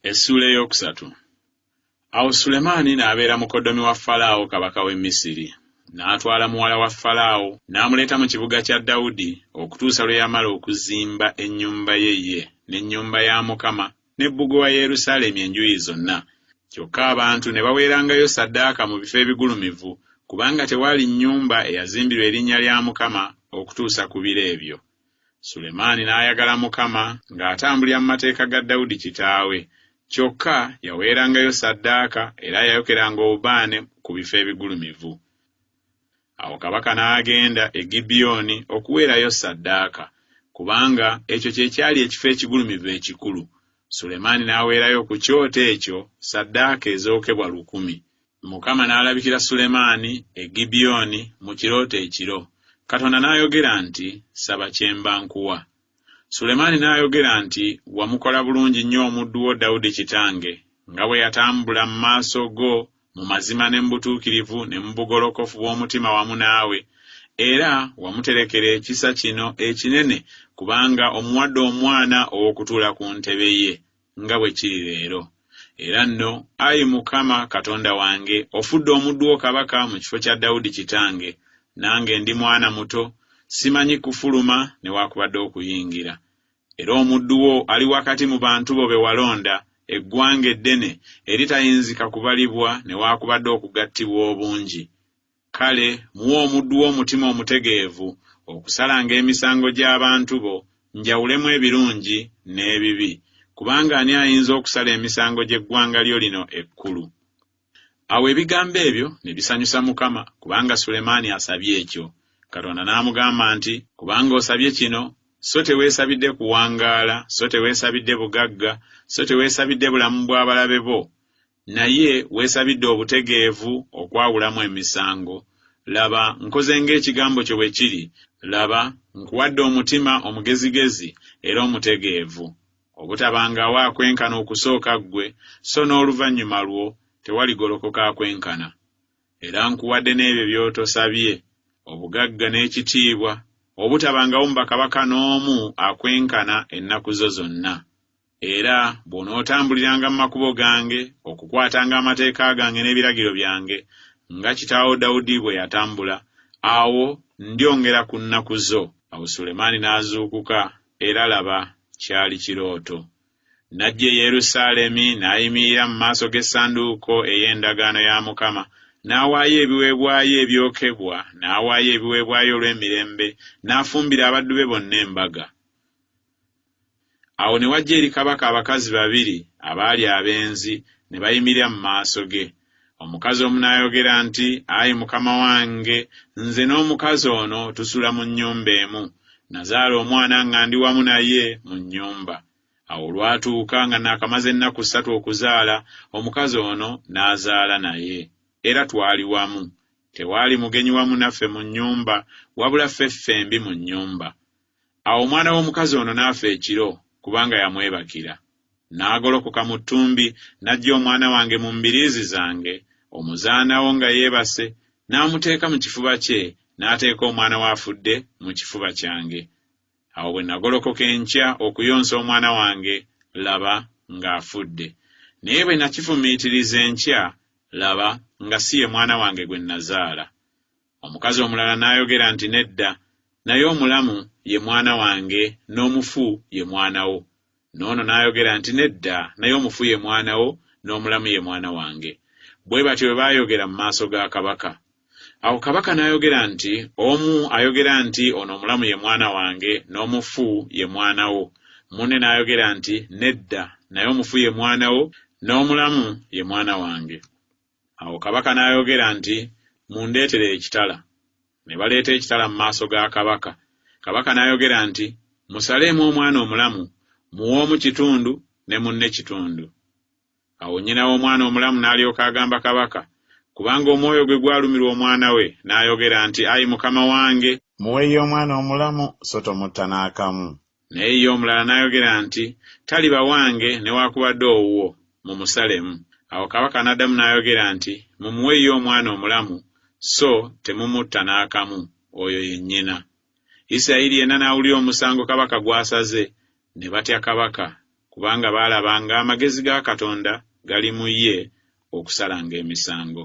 Essula eyokusatu. Awo Sulemaani n'abeera mukoddomi wa Falaawo kabaka w'e Misiri. N'atwala muwala wa Falaawo n'amuleeta mu kibuga kya Dawudi okutuusa lwe yamala okuzimba ennyumba ye n'ennyumba ya Mukama ne bbugwe wa Yerusaalemi enjuuyi zonna. Kyokka abantu ne baweerangayo ssaddaaka mu bifo ebigulumivu kubanga tewaali nnyumba eyazimbirwa erinnya lya Mukama okutuusa ku biro ebyo. Sulemaani n'ayagala Mukama ng'atambulira mu mateeka ga Dawudi kitaawe. Kyokka yaweerangayo ssaddaaka era yayokeranga obubaane ku bifo ebigulumivu. Awo kabaka n'agenda e Gibyoni okuweerayo ssaddaaka, kubanga ekyo kye kyali ekifo ekigulumivu ekikulu. Sulemaani n'aweerayo ku kyoto ekyo ssaddaaka ezookebwa 1,000. Mukama n'alabikira Sulemaani e Gibyoni mu kirooto ekiro. Katonda n'ayogera nti, "Saba kye mba nkuwa." Sulemaani n'ayogera nti, "Wamukola bulungi nnyo omuddu wo Dawudi kitange, nga bwe yatambula mu maaso go mu mazima ne mu butuukirivu ne mu bugolokofu bw'omutima wamu naawe, era wamuterekera ekisa kino ekinene kubanga omuwadde omwana ow'okutuula ku ntebe ye, nga bwe kiri leero. Era nno, Ayi Mukama Katonda wange, ofudde omuddu wo kabaka mu kifo kya Dawudi kitange, nange ndi mwana muto, simanyi kufuluma newaakubadde okuyingira. Era omuddu wo ali wakati mu bantu bo be walonda, eggwanga eddene eritayinzika kubalibwa newaakubadde okugattibwa obungi. Kale muwe omuddu wo omutima omutegeevu okusalanga emisango gy'abantu bo, njawulemu ebirungi n'ebibi, kubanga ani ayinza okusala emisango gy'eggwanga lyo lino ekkulu?" Awo ebigambo ebyo ne bisanyusa Mukama, kubanga Sulemaani asabye ekyo. Katonda n'amugamba nti, "Kubanga osabye kino, so teweesabidde kuwangaala, so teweesabidde bugagga, so teweesabidde bulamu bw'abalabe bo, naye weesabidde obutegeevu okwawulamu emisango. Laba, nkoze ng'ekigambo kyo bwe kiri. Laba, nkuwadde omutima omugezigezi era omutegeevu, obutabangawo akwenkana okusooka ggwe, so n'oluvannyuma lwo tewaligolokoka akwenkana. Era nkuwadde n'ebyo by'otosabye, obugagga n'ekitiibwa, obutabangawo mu bakabaka n'omu akwenkana ennaku zo zonna. Era bw'onootambuliranga mu makubo gange, okukwatanga amateeka gange n'ebiragiro byange, nga kitaawo Dawudi bwe yatambula, awo ndyongera ku nnaku zo." Awo Sulemaani n'azuukuka, era laba, kyali kirooto. N'ajja e Yerusaalemi n'ayimirira mu maaso g'essanduuko ey'endagaano ya Mukama, n'awaayo ebiweebwayo ebyokebwa, n'awaayo ebiweebwayo olw'emirembe, n'afumbira abaddu be bonna embaga. Awo ne wajja eri kabaka abakazi 2 abaali abenzi, ne bayimirira mu maaso ge. Omukazi omu n'ayogera nti, "Ayi mukama wange, nze n'omukazi ono tusula mu nnyumba emu. Nazaala omwana nga ndi wamu naye mu nnyumba. Awo olwatuuka nga naakamaze ennaku 3 okuzaala, omukazi ono n'azaala naye. Era twali wamu. Tewaali mugenyi wamu naffe mu nnyumba, wabula ffe ffembi mu nnyumba. Awo omwana w'omukazi ono n'afa ekiro, kubanga yamwebakira. N'agolokoka mu ttumbi, n'ajja omwana wange mu mbiriizi zange, omuzaanawo nga yeebase, n'amuteeka mu kifuba kye, n'ateeka omwana w'afudde mu kifuba kyange. Awo bwe nagolokoka enkya okuyonsa omwana wange, laba ng'afudde. Naye bwe nakifumiitiriza enkya, laba nga si ye mwana wange gwe nazaala." Omukazi omulala n'ayogera nti, "Nedda, naye omulamu ye mwana wange, n'omufu ye mwana wo." N'ono n'ayogera nti, "Nedda, naye omufu ye mwana wo, n'omulamu ye mwana wange." Bwe batyo bwe baayogera mu maaso ga kabaka. Awo kabaka n'ayogera nti, "Omu ayogera nti ono omulamu ye mwana wange, n'omufu ye mwana wo." Munne n'ayogera nti, "Nedda, naye omufu ye mwana wo, n'omulamu ye mwana wange." Awo kabaka n'ayogera nti, "Mundeetere ekitala." Ne baleeta ekitala mu maaso ga kabaka. Kabaka n'ayogera nti, "Musaleemu omwana omulamu, muwoomu kitundu ne munne kitundu." Awo nnyina w'omwana omulamu n'alyoka agamba kabaka, kubanga omwoyo gwe gwalumirwa omwana we, n'ayogera nti, "Ayi mukama wange, muweeyo omwana omulamu, so tomutta n'akamu." Naye ye omulala n'ayogera nti, "Taliba wange newaakubadde owuwo, mumusalemu." Awo kabaka n'addamu n'ayogera nti, "Mumuweeyo omwana omulamu, so temumutta n'akamu, oyo ye nnyina." Isirayiri yenna n'awulira omusango kabaka gw'asaze, ne batya kabaka, kubanga baalabanga amagezi ga Katonda gali mu ye okusalanga emisango.